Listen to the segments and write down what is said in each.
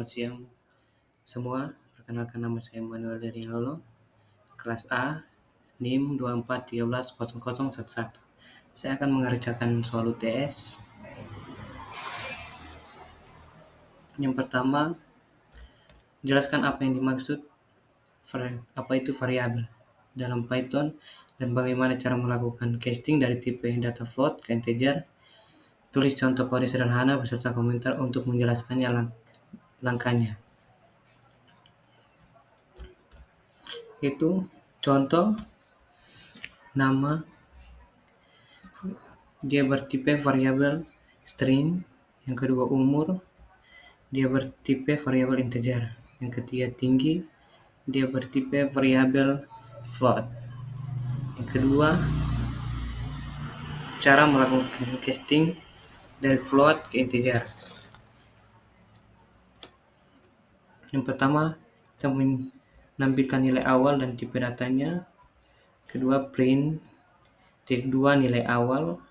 Selamat siang semua. Perkenalkan, nama saya Manuel dari Lolo, kelas A, NIM 24130011. Saya akan mengerjakan soal UTS. Yang pertama, jelaskan apa yang dimaksud apa itu variabel dalam Python dan bagaimana cara melakukan casting dari tipe data float ke integer. Tulis contoh kode sederhana beserta komentar untuk menjelaskannya langkahnya. Itu contoh nama, dia bertipe variabel string. Yang kedua, umur, dia bertipe variabel integer. Yang ketiga, tinggi, dia bertipe variabel float. Yang kedua, cara melakukan casting dari float ke integer. Yang pertama, kita menampilkan nilai awal dan tipe datanya. Kedua, print titik 2 nilai awal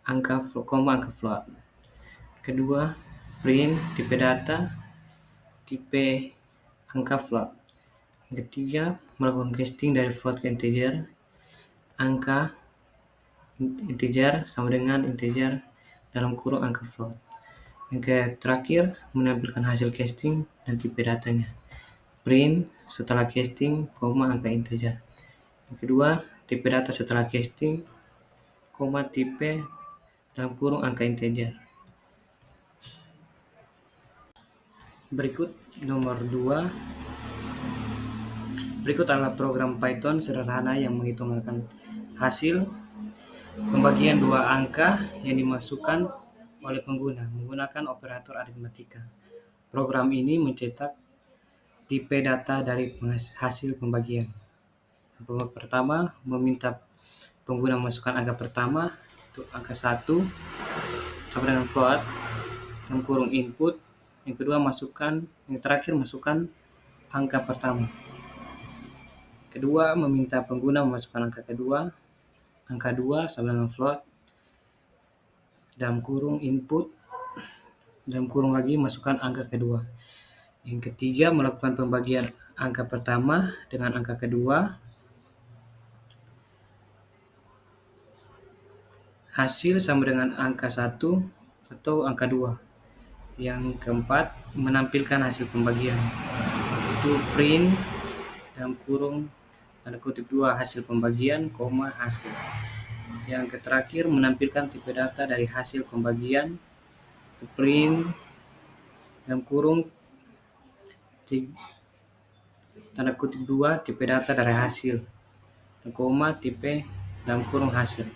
angka float. Kedua, print tipe data tipe angka float. Yang ketiga, melakukan casting dari float ke integer. Angka integer sama dengan integer dalam kurung angka float. Yang terakhir, menampilkan hasil casting dan tipe datanya. Print setelah casting, angka integer. Yang kedua, tipe data setelah casting, tipe dalam kurung angka integer. Berikut nomor 2. Berikut adalah program Python sederhana yang menghitungkan hasil pembagian dua angka yang dimasukkan oleh pengguna menggunakan operator aritmatika. Program ini mencetak tipe data dari hasil pembagian. Pertama, meminta pengguna memasukkan angka pertama, itu angka 1 sama dengan float dalam kurung input. Yang kedua, yang terakhir masukkan angka pertama. Kedua, meminta pengguna memasukkan angka kedua, angka 2 sama dengan float dalam kurung input, dalam kurung lagi masukkan angka kedua. Yang ketiga, melakukan pembagian angka pertama dengan angka kedua. Hasil sama dengan angka 1 atau angka 2. Yang keempat, menampilkan hasil pembagian. Itu print dalam kurung tanda kutip 2 hasil pembagian, hasil. Yang terakhir, menampilkan tipe data dari hasil pembagian. Itu print dalam kurung tanda kutip 2 tipe data dari hasil, tipe dalam kurung hasil.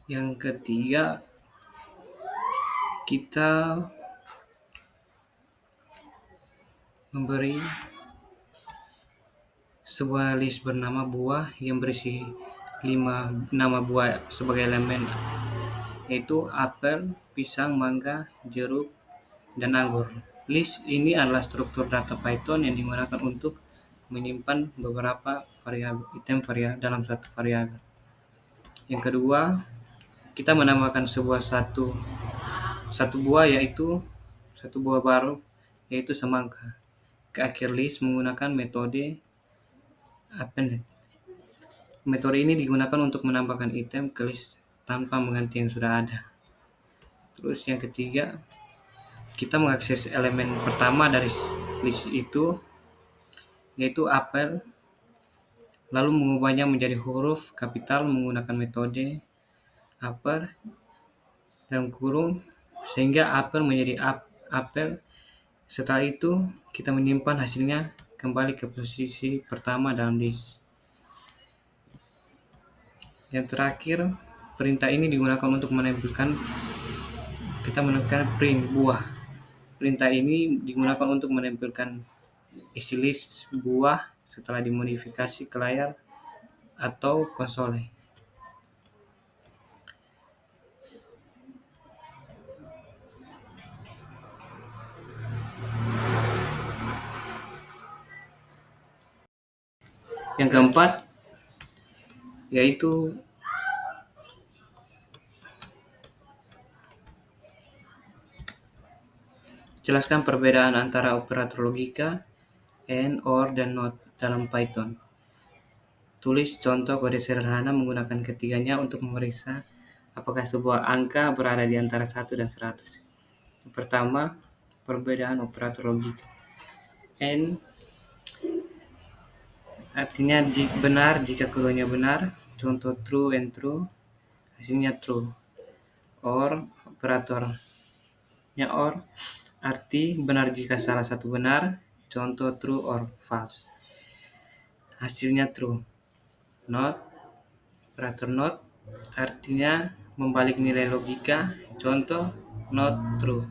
Yang ketiga, kita memberi sebuah list bernama buah yang berisi 5 nama buah sebagai elemen, yaitu apel, pisang, mangga, jeruk, dan anggur. List ini adalah struktur data Python yang digunakan untuk menyimpan beberapa item dalam satu variabel. Yang kedua, kita menambahkan satu buah baru, yaitu semangka, ke akhir list menggunakan metode append. Metode ini digunakan untuk menambahkan item ke list tanpa mengganti yang sudah ada. Terus yang ketiga, kita mengakses elemen pertama dari list itu, yaitu apel, lalu mengubahnya menjadi huruf kapital menggunakan metode upper dalam kurung sehingga apel menjadi apel. Setelah itu, kita menyimpan hasilnya kembali ke posisi pertama dalam list. Yang terakhir, perintah ini digunakan untuk menampilkan print buah. Perintah ini digunakan untuk menampilkan isi list buah setelah dimodifikasi ke layar atau konsole. Yang keempat, yaitu Jelaskan perbedaan antara operator logika, AND, OR, dan NOT dalam Python. Tulis contoh kode sederhana menggunakan ketiganya untuk memeriksa apakah sebuah angka berada di antara 1 dan 100. Yang pertama, perbedaan operator logika. AND artinya benar jika keduanya benar, contoh true and true, hasilnya true. OR, operatornya OR, arti benar jika salah satu benar, contoh true or false, hasilnya true. Not, operator not, artinya membalik nilai logika, contoh not true,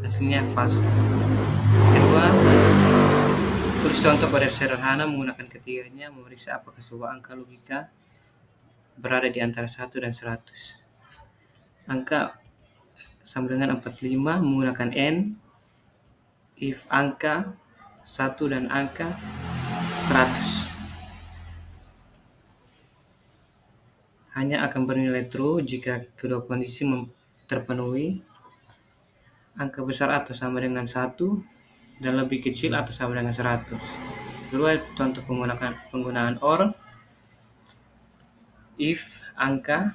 hasilnya false. Kedua, tulis contoh kode sederhana menggunakan ketiganya memeriksa apakah sebuah angka logika berada di antara 1 dan 100. Angka sama dengan 45 menggunakan AND, if angka 1 dan angka 100 hanya akan bernilai true jika kedua kondisi terpenuhi. Angka besar atau sama dengan 1 dan lebih kecil atau sama dengan 100. Kedua, contoh penggunaan OR. If angka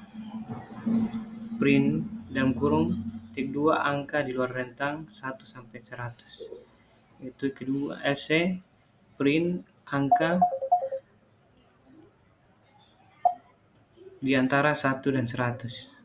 print dalam kurung tik 2 angka di luar rentang 1 sampai 100. Itu kedua. Else print angka di antara 1 dan 100.